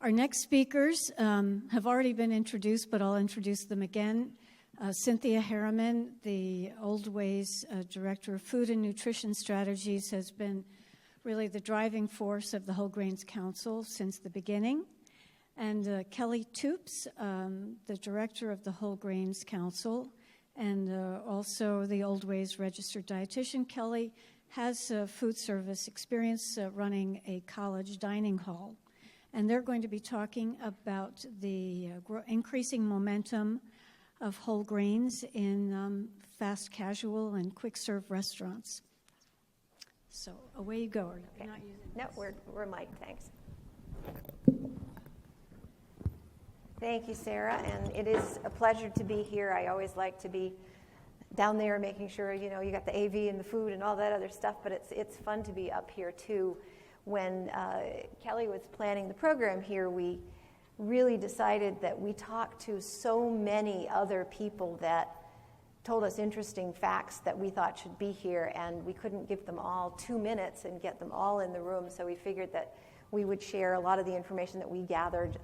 Our next speakers have already been introduced, but I'll introduce them again. Cynthia Harriman, the Oldways Director of Food and Nutrition Strategies, has been really the driving force of the Whole Grains Council since the beginning. And Kelly Toups, the Director of the Whole Grains Council, and also the Oldways Registered Dietitian. Kelly has food service experience running a college dining hall. And they're going to be talking about the increasing momentum of whole grains in fast casual and quick serve restaurants. So away you go. Okay. Not using no, we're mic'd, thanks. Thank you, Sarah, and it is a pleasure to be here. I always like to be down there making sure, you got the AV and the food and all that other stuff, but it's fun to be up here too. When Kelly was planning the program here, we really decided that we talked to so many other people that told us interesting facts that we thought should be here, and we couldn't give them all 2 minutes and get them all in the room, so we figured that we would share a lot of the information that we gathered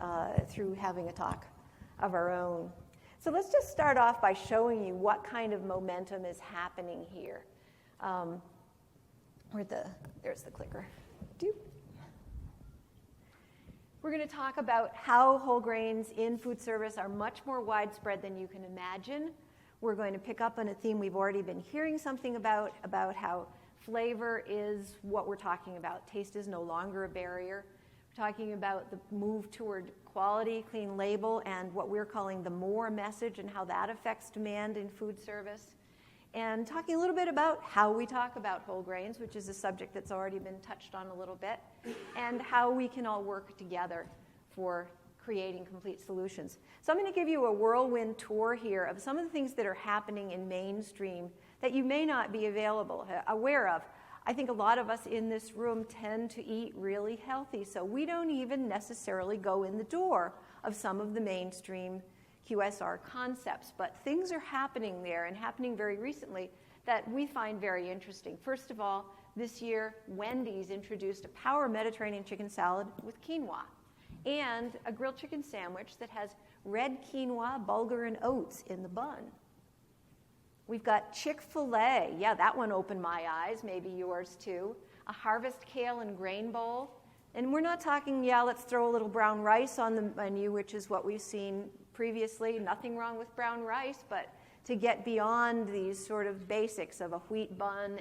through having a talk of our own. So let's just start off by showing you what kind of momentum is happening here. There's the clicker. We're going to talk about how whole grains in food service are much more widespread than you can imagine. We're going to pick up on a theme we've already been hearing something about how flavor is what we're talking about. Taste is no longer a barrier. We're talking about the move toward quality, clean label, and what we're calling the more message and how that affects demand in food service. And talking a little bit about how we talk about whole grains, which is a subject that's already been touched on a little bit, and how we can all work together for creating complete solutions. So I'm going to give you a whirlwind tour here of some of the things that are happening in mainstream that you may not be aware of. I think a lot of us in this room tend to eat really healthy, so we don't even necessarily go in the door of some of the mainstream QSR concepts, but things are happening there and happening very recently that we find very interesting. First of all, this year, Wendy's introduced a Power Mediterranean chicken salad with quinoa and a grilled chicken sandwich that has red quinoa, bulgur, and oats in the bun. We've got Chick-fil-A. Yeah, that one opened my eyes, maybe yours too. A harvest kale and grain bowl. And we're not talking, let's throw a little brown rice on the menu, which is what we've seen previously. Nothing wrong with brown rice, but to get beyond these sort of basics of a wheat bun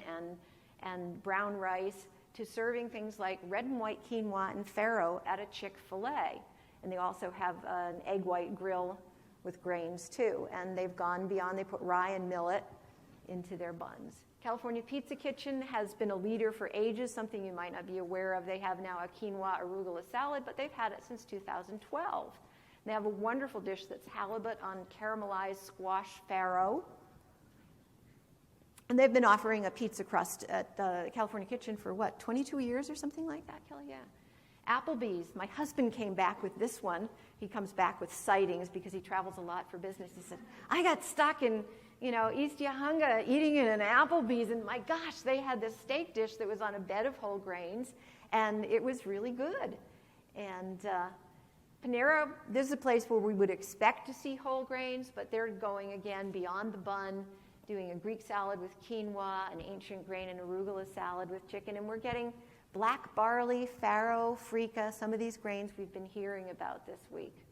and brown rice to serving things like red and white quinoa and farro at a Chick-fil-A. And they also have an egg white grill with grains too. And they've gone beyond, they put rye and millet into their buns. California Pizza Kitchen has been a leader for ages, something you might not be aware of. They have now a quinoa arugula salad, but they've had it since 2012. They have a wonderful dish that's halibut on caramelized squash farro. And they've been offering a pizza crust at the California Kitchen for 22 years or something like that, Kelly? Yeah. Applebee's. My husband came back with this one. He comes back with sightings because he travels a lot for business. He said, I got stuck in, East Yahunga eating in an Applebee's, and my gosh, they had this steak dish that was on a bed of whole grains, and it was really good. And Panera, this is a place where we would expect to see whole grains, but they're going again beyond the bun, doing a Greek salad with quinoa, an ancient grain and arugula salad with chicken, and we're getting black barley, farro, freekeh, some of these grains we've been hearing about this week.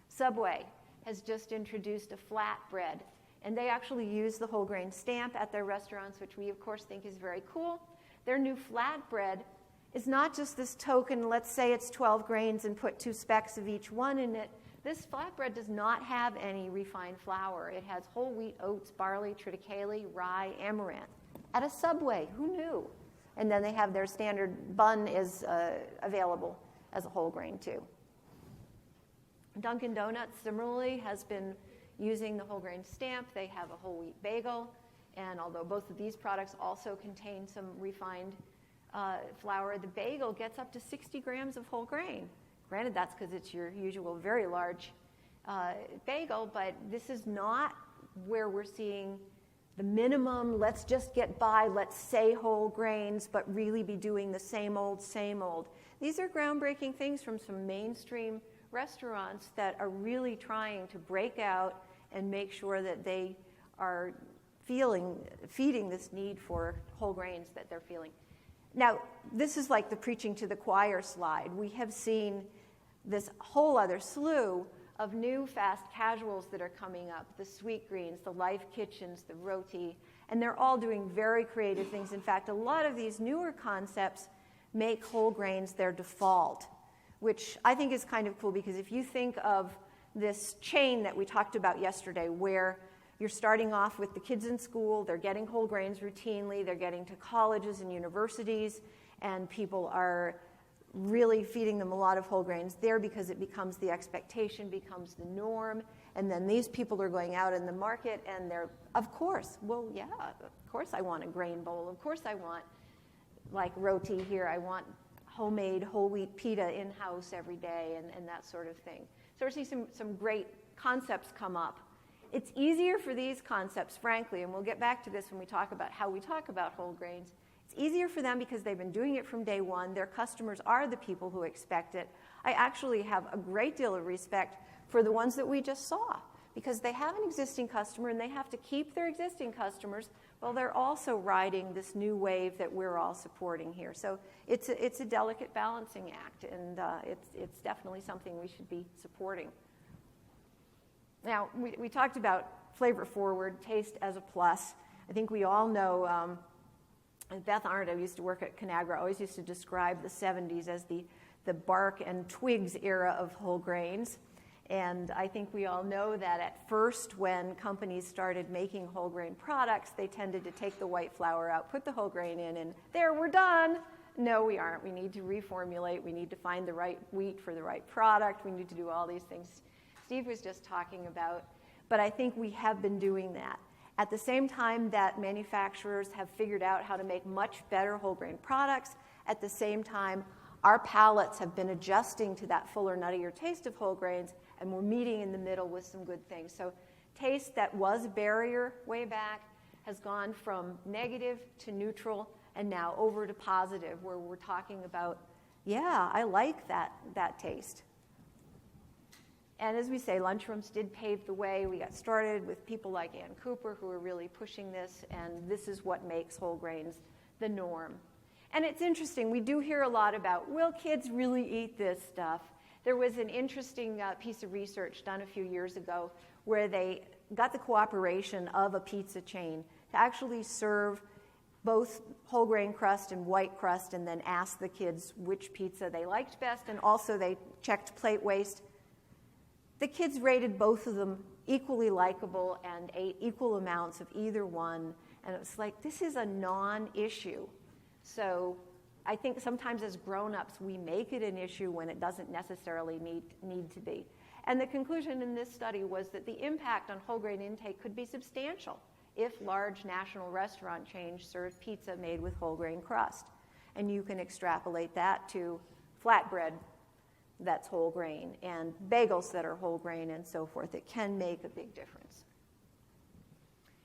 Subway has just introduced a flatbread, and they actually use the whole grain stamp at their restaurants, which we, of course, think is very cool. Their new flatbread is not just this token, let's say it's 12 grains and put 2 specks of each one in it. This flatbread does not have any refined flour. It has whole wheat, oats, barley, triticale, rye, amaranth. At a Subway, who knew? And then they have their standard bun is available as a whole grain too. Dunkin Donuts similarly has been using the whole grain stamp. They have a whole wheat bagel, and although both of these products also contain some refined flour, the bagel gets up to 60 grams of whole grain. Granted, that's because it's your usual very large bagel, but this is not where we're seeing the minimum, let's just get by, let's say whole grains, but really be doing the same old, same old. These are groundbreaking things from some mainstream restaurants that are really trying to break out and make sure that they are feeding this need for whole grains that they're feeling. Now, this is like the preaching to the choir slide. We have seen this whole other slew of new fast casuals that are coming up, the Sweet Greens, the Life Kitchens, the Roti, and they're all doing very creative things. In fact, a lot of these newer concepts make whole grains their default, which I think is kind of cool, because if you think of this chain that we talked about yesterday, where you're starting off with the kids in school, they're getting whole grains routinely, they're getting to colleges and universities, and people are really feeding them a lot of whole grains there because it becomes the expectation, becomes the norm, and then these people are going out in the market and they're, of course, well, yeah, of course I want a grain bowl, of course I want like roti here, I want homemade whole wheat pita in-house every day and that sort of thing. So we're seeing some great concepts come up. It's easier for these concepts, frankly, and we'll get back to this when we talk about how we talk about whole grains. It's easier for them because they've been doing it from day one. Their customers are the people who expect it. I actually have a great deal of respect for the ones that we just saw, because they have an existing customer and they have to keep their existing customers while they're also riding this new wave that we're all supporting here. So it's a delicate balancing act, and it's definitely something we should be supporting. Now, we talked about flavor forward, taste as a plus. I think we all know, Beth Arndt, I used to work at Conagra, always used to describe the 70s as the bark and twigs era of whole grains. And I think we all know that at first, when companies started making whole grain products, they tended to take the white flour out, put the whole grain in, and there, we're done. No, we aren't. We need to reformulate. We need to find the right wheat for the right product. We need to do all these things Steve was just talking about. But I think we have been doing that. At the same time that manufacturers have figured out how to make much better whole grain products, at the same time, our palates have been adjusting to that fuller, nuttier taste of whole grains, and we're meeting in the middle with some good things. So taste that was a barrier way back has gone from negative to neutral and now over to positive, where we're talking about, yeah, I like that taste. And as we say, Lunchrooms did pave the way. We got started with people like Ann Cooper, who are really pushing this, and this is what makes whole grains the norm. And it's interesting, we do hear a lot about, will kids really eat this stuff? There was an interesting piece of research done a few years ago where they got the cooperation of a pizza chain to actually serve both whole grain crust and white crust, and then ask the kids which pizza they liked best, and also they checked plate waste. The kids rated both of them equally likable and ate equal amounts of either one, and it was like, this is a non-issue. So I think sometimes as grown-ups we make it an issue when it doesn't necessarily need to be. And the conclusion in this study was that the impact on whole grain intake could be substantial if large national restaurant chains served pizza made with whole grain crust. And you can extrapolate that to flatbread that's whole grain and bagels that are whole grain and so forth. It can make a big difference.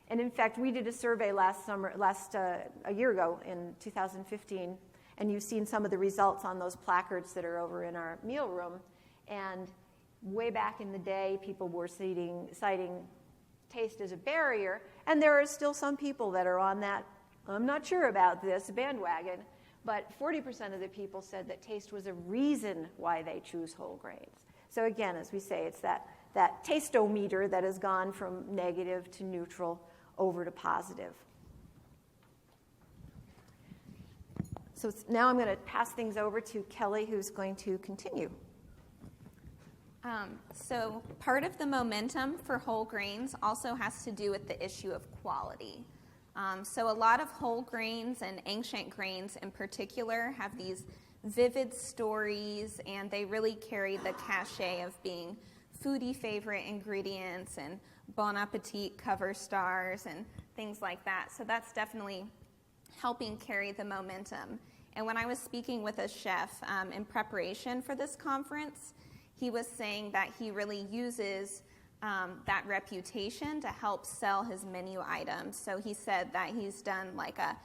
And in fact, we did a survey a year ago in 2015, and you've seen some of the results on those placards that are over in our meal room. And way back in the day, people were citing taste as a barrier, and there are still some people that are on that, I'm not sure about this, bandwagon, but 40% of the people said that taste was a reason why they choose whole grains. So again, as we say, it's that taste-o-meter that has gone from negative to neutral over to positive. So now I'm going to pass things over to Kelly, who's going to continue. So part of the momentum for whole grains also has to do with the issue of quality. So a lot of whole grains and ancient grains in particular have these vivid stories, and they really carry the cachet of being foodie favorite ingredients and Bon Appetit cover stars and things like that. So that's definitely helping carry the momentum. And when I was speaking with a chef in preparation for this conference, he was saying that he really uses that reputation to help sell his menu items. So he said that he's done like a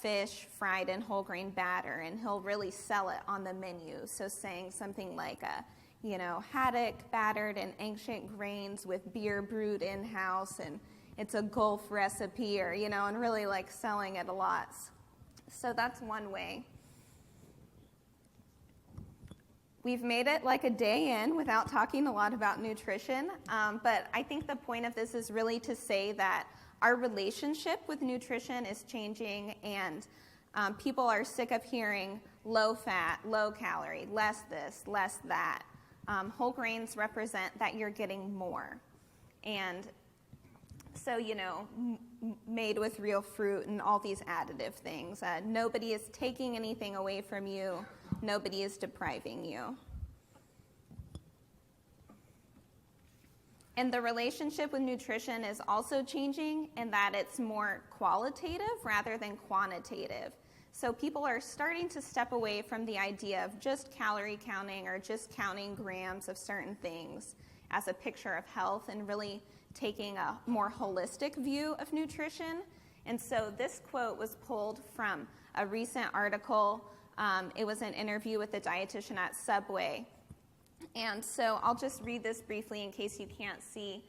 fish fried in whole grain batter, and he'll really sell it on the menu. So saying something like haddock battered in ancient grains with beer brewed in-house, and it's a Gulf recipe, or, and really like selling it a lot. So that's one way. We've made it like a day in without talking a lot about nutrition, but I think the point of this is really to say that our relationship with nutrition is changing, and people are sick of hearing low fat, low calorie, less this, less that. Whole grains represent that you're getting more. And so, made with real fruit and all these additive things. Nobody is taking anything away from you. Nobody is depriving you. And the relationship with nutrition is also changing in that it's more qualitative rather than quantitative. So people are starting to step away from the idea of just calorie counting or just counting grams of certain things as a picture of health, and really taking a more holistic view of nutrition. And so this quote was pulled from a recent article. It was an interview with a dietitian at Subway. And so I'll just read this briefly in case you can't see.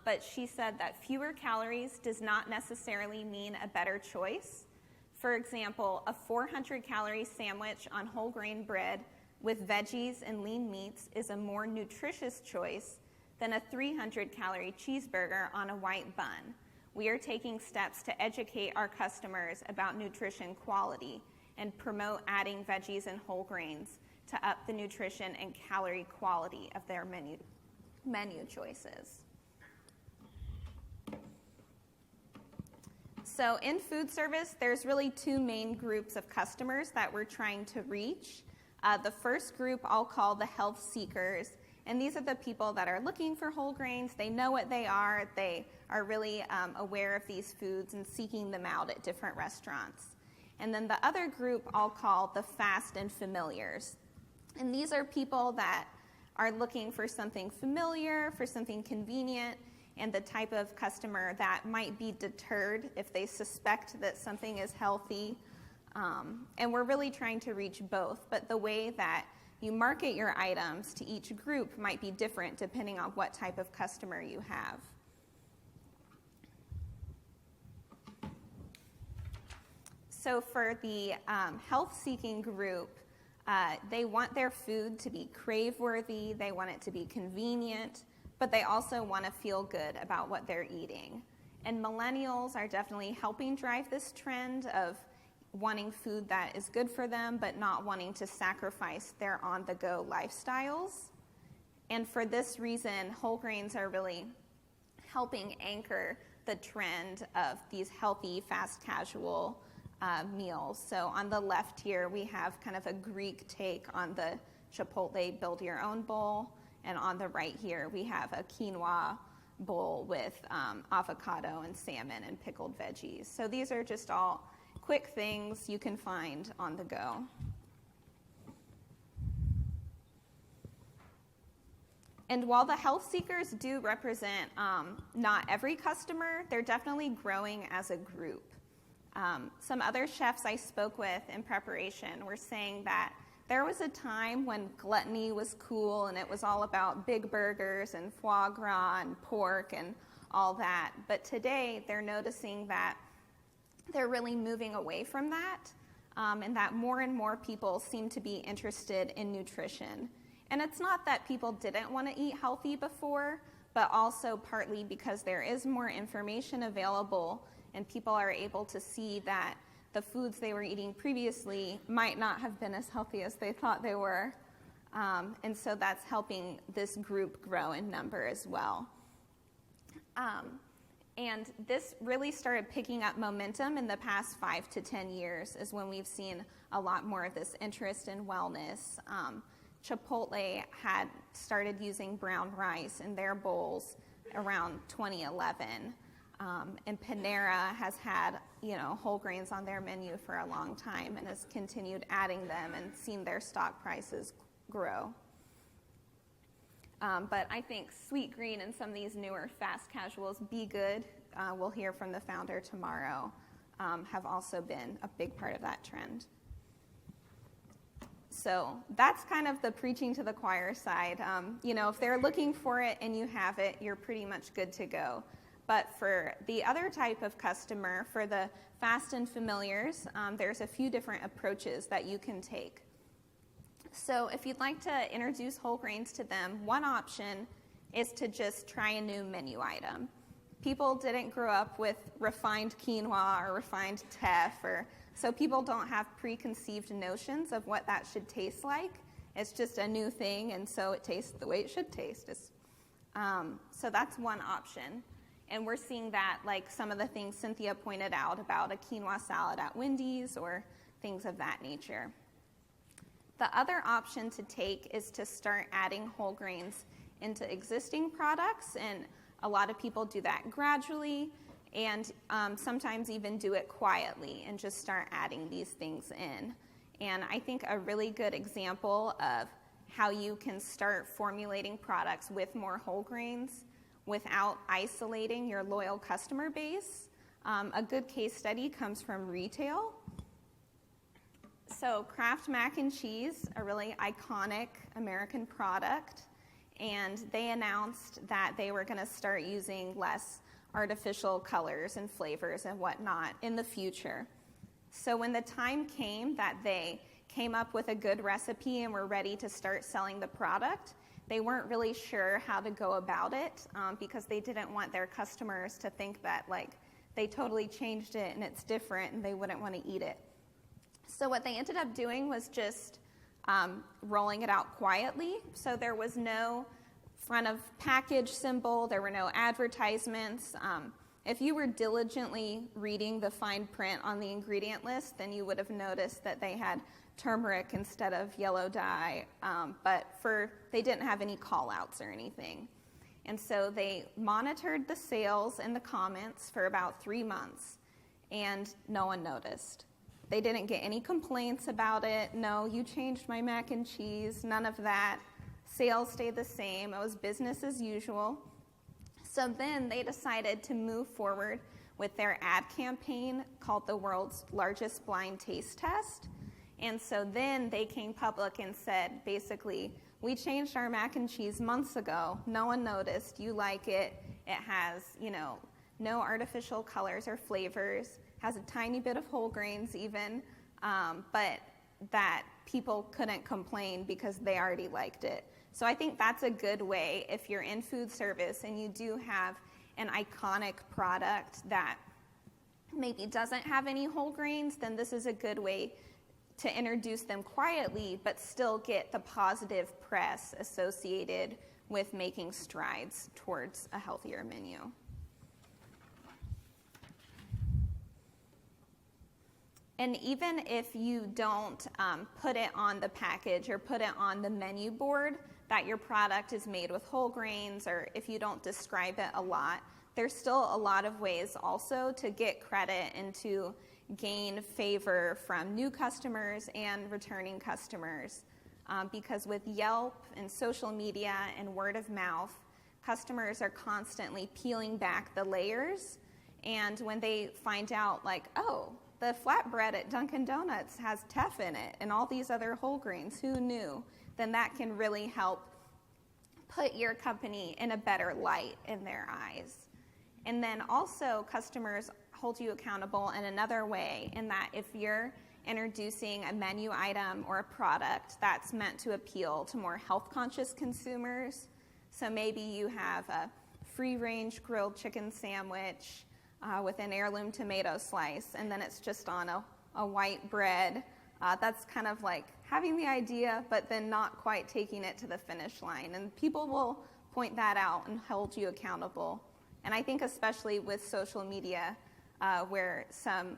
But she said that fewer calories does not necessarily mean a better choice. For example, a 400-calorie sandwich on whole grain bread with veggies and lean meats is a more nutritious choice than a 300-calorie cheeseburger on a white bun. We are taking steps to educate our customers about nutrition quality and promote adding veggies and whole grains to up the nutrition and calorie quality of their menu choices. So in food service, there's really two main groups of customers that we're trying to reach. The first group I'll call the health seekers, and these are the people that are looking for whole grains. They know what they are really aware of these foods and seeking them out at different restaurants. And then the other group I'll call the fast and familiars. And these are people that are looking for something familiar, for something convenient, and the type of customer that might be deterred if they suspect that something is healthy. And we're really trying to reach both, but the way that you market your items to each group might be different depending on what type of customer you have. So for the health-seeking group, they want their food to be crave-worthy, they want it to be convenient, but they also want to feel good about what they're eating. And millennials are definitely helping drive this trend of wanting food that is good for them, but not wanting to sacrifice their on-the-go lifestyles. And for this reason, whole grains are really helping anchor the trend of these healthy, fast casual meals. So on the left here, we have kind of a Greek take on the Chipotle build-your-own bowl. And on the right here, we have a quinoa bowl with avocado and salmon and pickled veggies. So these are just all quick things you can find on the go. And while the health seekers do represent not every customer, they're definitely growing as a group. Some other chefs I spoke with in preparation were saying that there was a time when gluttony was cool and it was all about big burgers and foie gras and pork and all that. But today they're noticing that they're really moving away from that, and that more and more people seem to be interested in nutrition. And it's not that people didn't want to eat healthy before, but also partly because there is more information available and people are able to see that the foods they were eating previously might not have been as healthy as they thought they were. And so that's helping this group grow in number as well. And this really started picking up momentum in the past 5 to 10 years is when we've seen a lot more of this interest in wellness. Chipotle had started using brown rice in their bowls around 2011. And Panera has had, whole grains on their menu for a long time and has continued adding them and seen their stock prices grow. But I think Sweet Green and some of these newer fast casuals, Be Good, we'll hear from the founder tomorrow, have also been a big part of that trend. So that's kind of the preaching to the choir side. If they're looking for it and you have it, you're pretty much good to go. But for the other type of customer, for the fast and familiars, there's a few different approaches that you can take. So if you'd like to introduce whole grains to them, one option is to just try a new menu item. People didn't grow up with refined quinoa or refined teff, so people don't have preconceived notions of what that should taste like. It's just a new thing, and so it tastes the way it should taste. So that's one option. And we're seeing that, like some of the things Cynthia pointed out about a quinoa salad at Wendy's or things of that nature. The other option to take is to start adding whole grains into existing products, and a lot of people do that gradually and sometimes even do it quietly and just start adding these things in. And I think a really good example of how you can start formulating products with more whole grains without isolating your loyal customer base. A good case study comes from retail. So Kraft Mac and Cheese, a really iconic American product, and they announced that they were going to start using less artificial colors and flavors and whatnot in the future. So when the time came that they came up with a good recipe and were ready to start selling the product, they weren't really sure how to go about it because they didn't want their customers to think that they totally changed it and it's different and they wouldn't want to eat it. So what they ended up doing was just rolling it out quietly. So there was no front of package symbol, there were no advertisements. If you were diligently reading the fine print on the ingredient list, then you would have noticed that they had turmeric instead of yellow dye, but they didn't have any call-outs or anything. And so they monitored the sales and the comments for about 3 months, and no one noticed. They didn't get any complaints about it. No, you changed my mac and cheese, none of that. Sales stayed the same. It was business as usual. So then they decided to move forward with their ad campaign called the world's largest blind taste test. And so then they came public and said, basically, we changed our mac and cheese months ago. No one noticed. You like it. It has, no artificial colors or flavors. Has a tiny bit of whole grains even, but that people couldn't complain because they already liked it. So I think that's a good way if you're in food service and you do have an iconic product that maybe doesn't have any whole grains, then this is a good way to introduce them quietly but still get the positive press associated with making strides towards a healthier menu. And even if you don't put it on the package or put it on the menu board that your product is made with whole grains, or if you don't describe it a lot, there's still a lot of ways also to get credit and to gain favor from new customers and returning customers. Because with Yelp and social media and word of mouth, customers are constantly peeling back the layers. And when they find out, the flatbread at Dunkin Donuts has teff in it and all these other whole grains, who knew? Then that can really help put your company in a better light in their eyes. And then also customers hold you accountable in another way, in that if you're introducing a menu item or a product that's meant to appeal to more health-conscious consumers, so maybe you have a free-range grilled chicken sandwich with an heirloom tomato slice, and then it's just on a white bread. That's kind of like having the idea, but then not quite taking it to the finish line. And people will point that out and hold you accountable. And I think especially with social media, where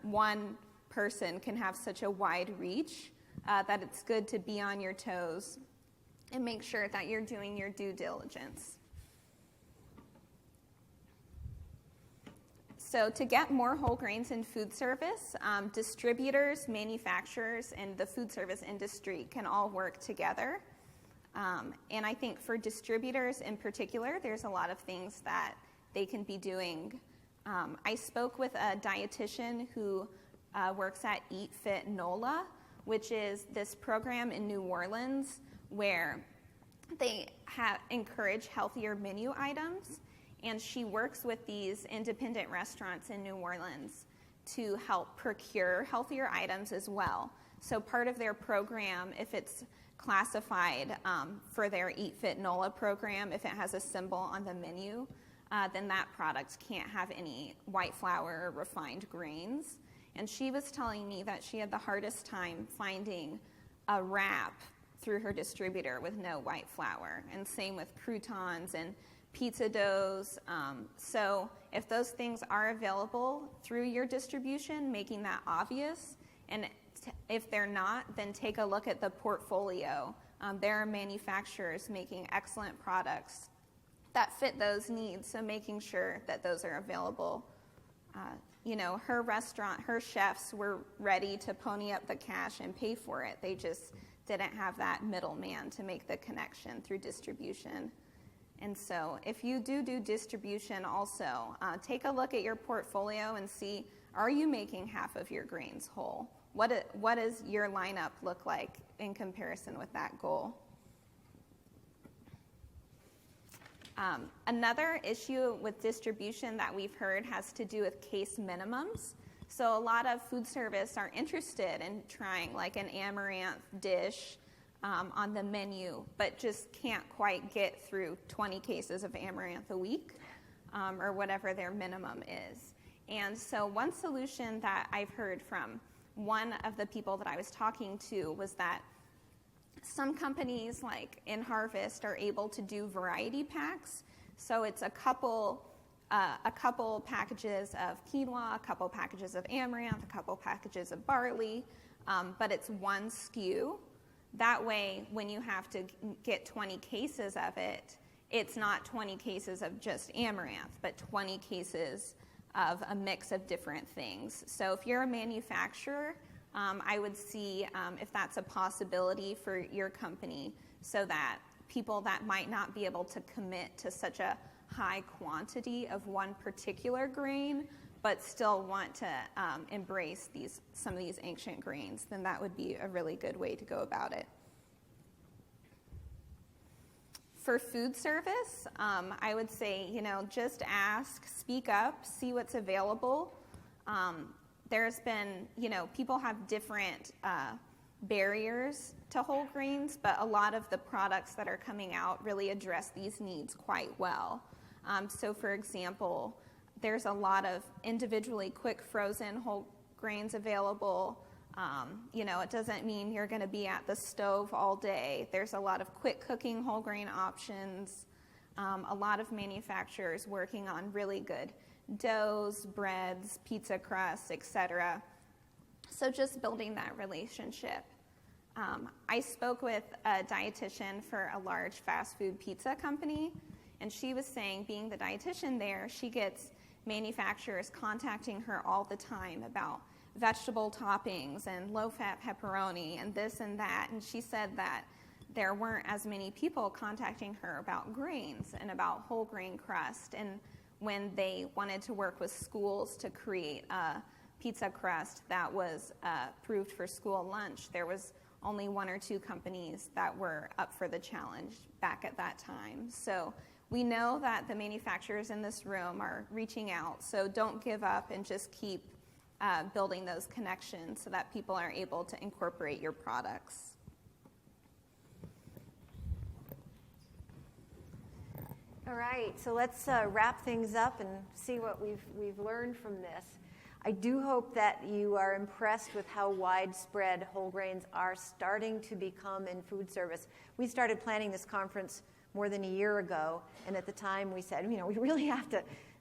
one person can have such a wide reach, that it's good to be on your toes and make sure that you're doing your due diligence. So to get more whole grains in food service, distributors, manufacturers, and the food service industry can all work together. And I think for distributors in particular, there's a lot of things that they can be doing I spoke with a dietitian who works at Eat Fit NOLA, which is this program in New Orleans where they encourage healthier menu items, and she works with these independent restaurants in New Orleans to help procure healthier items as well. So part of their program, if it's classified for their Eat Fit NOLA program, if it has a symbol on the menu, then that product can't have any white flour or refined grains. And she was telling me that she had the hardest time finding a wrap through her distributor with no white flour, and same with croutons and pizza doughs. So if those things are available through your distribution, making that obvious, and if they're not, then take a look at the portfolio. There are manufacturers making excellent products that fit those needs, so making sure that those are available. Her restaurant, her chefs were ready to pony up the cash and pay for it. They just didn't have that middleman to make the connection through distribution. And so if you do distribution also, take a look at your portfolio and see, are you making half of your grains whole? What does your lineup look like in comparison with that goal? Another issue with distribution that we've heard has to do with case minimums. So a lot of food service are interested in trying like an amaranth dish on the menu, but just can't quite get through 20 cases of amaranth a week or whatever their minimum is. And so one solution that I've heard from one of the people that I was talking to was that some companies like In Harvest are able to do variety packs. So it's a couple packages of quinoa, a couple packages of amaranth, a couple packages of barley, but it's one SKU. That way, when you have to get 20 cases of it, it's not 20 cases of just amaranth, but 20 cases of a mix of different things. So if you're a manufacturer, I would see if that's a possibility for your company, so that people that might not be able to commit to such a high quantity of one particular grain, but still want to embrace some of these ancient grains, then that would be a really good way to go about it. For food service, I would say, just ask, speak up, see what's available. There's been, people have different barriers to whole grains, but a lot of the products that are coming out really address these needs quite well. So for example, there's a lot of individually quick frozen whole grains available. It doesn't mean you're going to be at the stove all day. There's a lot of quick cooking whole grain options. A lot of manufacturers working on really good doughs, breads, pizza crusts, etc. So just building that relationship. I spoke with a dietitian for a large fast food pizza company, and she was saying, being the dietitian there, she gets manufacturers contacting her all the time about vegetable toppings and low-fat pepperoni and this and that. And she said that there weren't as many people contacting her about grains and about whole grain crust. And when they wanted to work with schools to create a pizza crust that was approved for school lunch, there was only one or two companies that were up for the challenge back at that time. So we know that the manufacturers in this room are reaching out, so don't give up and just keep building those connections so that people are able to incorporate your products. All right, so let's wrap things up and see what we've learned from this. I do hope that you are impressed with how widespread whole grains are starting to become in food service. We started planning this conference more than a year ago, and at the time we said, we really have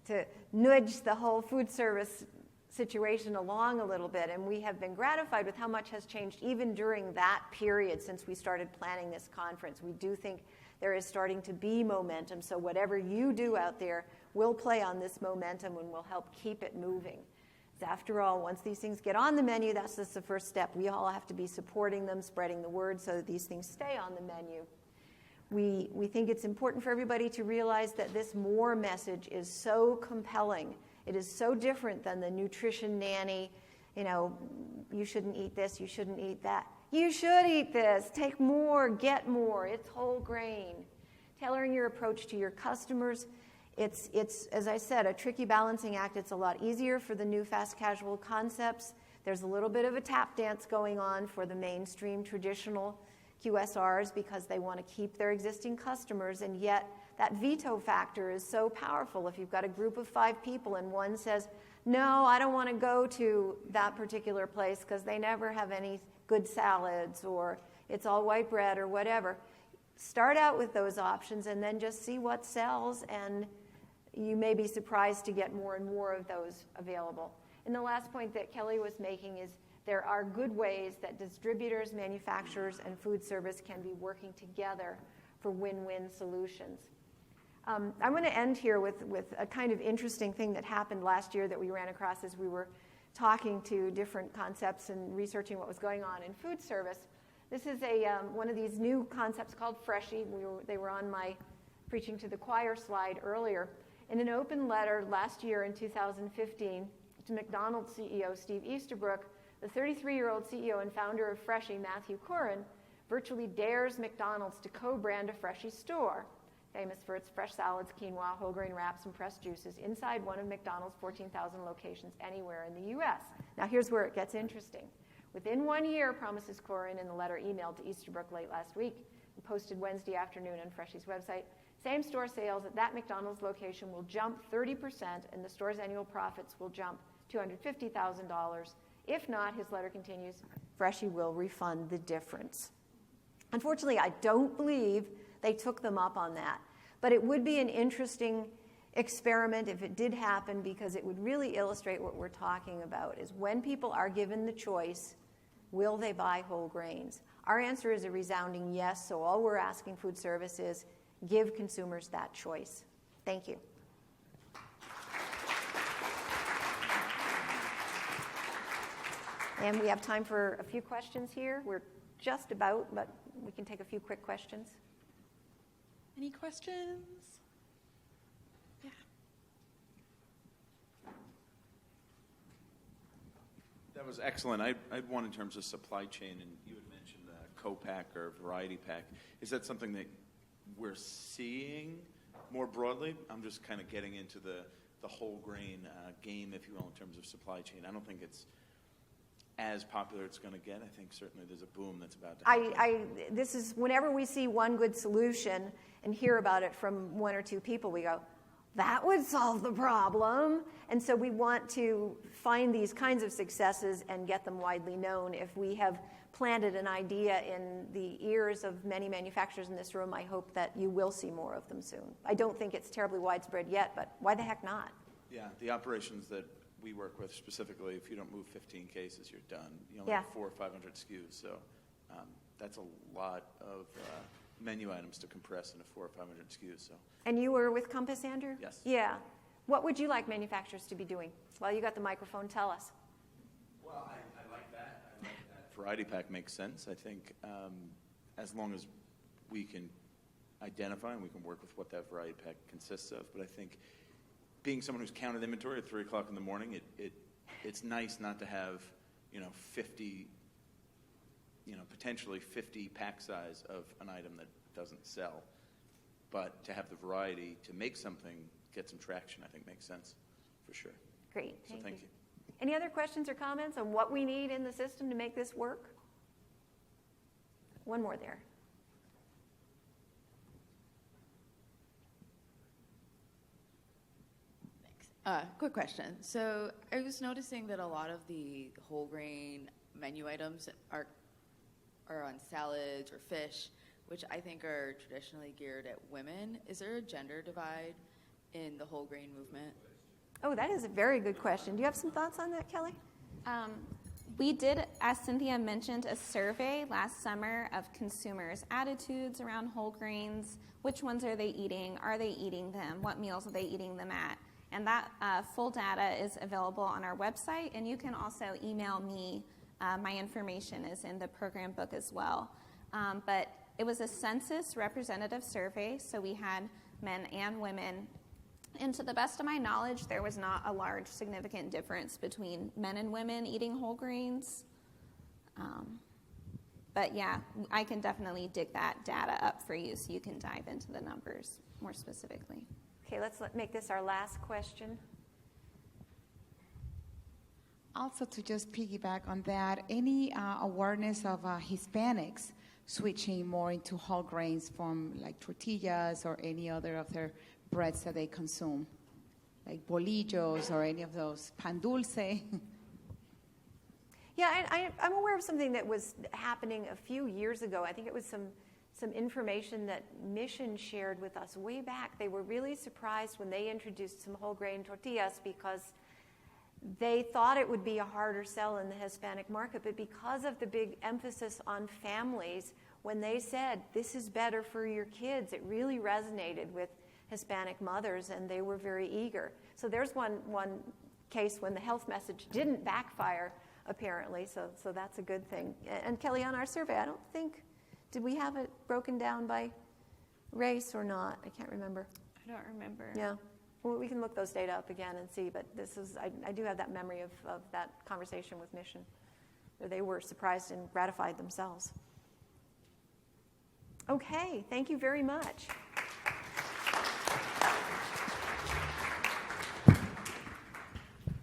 to nudge the whole food service situation along a little bit, and we have been gratified with how much has changed even during that period since we started planning this conference. We do think there is starting to be momentum, so whatever you do out there, we'll play on this momentum and we'll help keep it moving. After all, once these things get on the menu, that's just the first step. We all have to be supporting them, spreading the word so that these things stay on the menu. We think it's important for everybody to realize that this more message is so compelling. It is so different than the nutrition nanny, you shouldn't eat this, you shouldn't eat that. You should eat this, take more, get more, it's whole grain. Tailoring your approach to your customers, it's as I said, a tricky balancing act. It's a lot easier for the new fast casual concepts. There's a little bit of a tap dance going on for the mainstream traditional QSRs because they want to keep their existing customers, and yet that veto factor is so powerful. If you've got a group of 5 people and one says, no, I don't want to go to that particular place because they never have any good salads or it's all white bread or whatever. Start out with those options and then just see what sells, and you may be surprised to get more and more of those available. And the last point that Kelly was making is there are good ways that distributors, manufacturers, and food service can be working together for win-win solutions. I'm going to end here with a kind of interesting thing that happened last year that we ran across as we were talking to different concepts and researching what was going on in food service. This is one of these new concepts called Freshie. They were on my preaching to the choir slide earlier. In an open letter last year in 2015 to McDonald's CEO Steve Easterbrook, the 33-year-old CEO and founder of Freshie, Matthew Curran, virtually dares McDonald's to co-brand a Freshie store, famous for its fresh salads, quinoa, whole grain wraps, and pressed juices, inside one of McDonald's 14,000 locations anywhere in the U.S. Now here's where it gets interesting. Within 1 year, promises Curran in the letter emailed to Easterbrook late last week and posted Wednesday afternoon on Freshie's website, same-store sales at that McDonald's location will jump 30%, and the store's annual profits will jump $250,000. If not, his letter continues, Freshie will refund the difference. Unfortunately, I don't believe they took them up on that. But it would be an interesting experiment if it did happen, because it would really illustrate what we're talking about, is when people are given the choice, will they buy whole grains? Our answer is a resounding yes, so all we're asking food service is give consumers that choice. Thank you. And we have time for a few questions here. We're just about, but we can take a few quick questions. Any questions? Yeah. That was excellent. I had one in terms of supply chain, and you had mentioned co-pack or variety pack. Is that something that we're seeing more broadly? I'm just kind of getting into the whole grain game, if you will, in terms of supply chain. I don't think it's as popular it's going to get. I think certainly there's a boom that's about to happen. This is whenever we see one good solution and hear about it from 1 or 2 people, we go, that would solve the problem. And so we want to find these kinds of successes and get them widely known. If we have planted an idea in the ears of many manufacturers in this room, I hope that you will see more of them soon. I don't think it's terribly widespread yet, but why the heck not? Yeah, the operations that we work with specifically, if you don't move 15 cases, you're done. You only have 400 or 500 SKUs, so that's a lot of menu items to compress into 400 or 500 SKUs. So. And you were with Compass, Andrew? Yes. Yeah. What would you like manufacturers to be doing? Well, you got the microphone. Tell us. Well, I like that. I like that. Variety pack makes sense. I think as long as we can identify and we can work with what that variety pack consists of. But I think being someone who's counted inventory at 3 o'clock in the morning, it's nice not to have 50, potentially 50 pack size of an item that doesn't sell, but to have the variety to make something get some traction, I think makes sense for sure. Great, thank you. Any other questions or comments on what we need in the system to make this work? One more there. Quick question. So I was noticing that a lot of the whole grain menu items are on salads or fish, which I think are traditionally geared at women. Is there a gender divide in the whole grain movement? Oh, that is a very good question. Do you have some thoughts on that, Kelly? We did, as Cynthia mentioned, a survey last summer of consumers' attitudes around whole grains. Which ones are they eating? Are they eating them? What meals are they eating them at? And that full data is available on our website, and you can also email me. My information is in the program book as well. But it was a census representative survey, so we had men and women And to the best of my knowledge, there was not a large significant difference between men and women eating whole grains. But yeah, I can definitely dig that data up for you so you can dive into the numbers more specifically. Okay, let's make this our last question. Also, to just piggyback on that, any awareness of Hispanics switching more into whole grains from like tortillas or any other of their breads that they consume, like bolillos or any of those, pan dulce? Yeah, I'm aware of something that was happening a few years ago. I think it was some information that Mission shared with us way back. They were really surprised when they introduced some whole grain tortillas because they thought it would be a harder sell in the Hispanic market, but because of the big emphasis on families, when they said, this is better for your kids, it really resonated with Hispanic mothers, and they were very eager. So there's one case when the health message didn't backfire, apparently, so that's a good thing. And Kelly, on our survey, I don't think, did we have it broken down by race or not? I can't remember. I don't remember. Yeah. Well, we can look those data up again and see, but this is, I do have that memory of that conversation with Mission, where they were surprised and gratified themselves. Okay, thank you very much.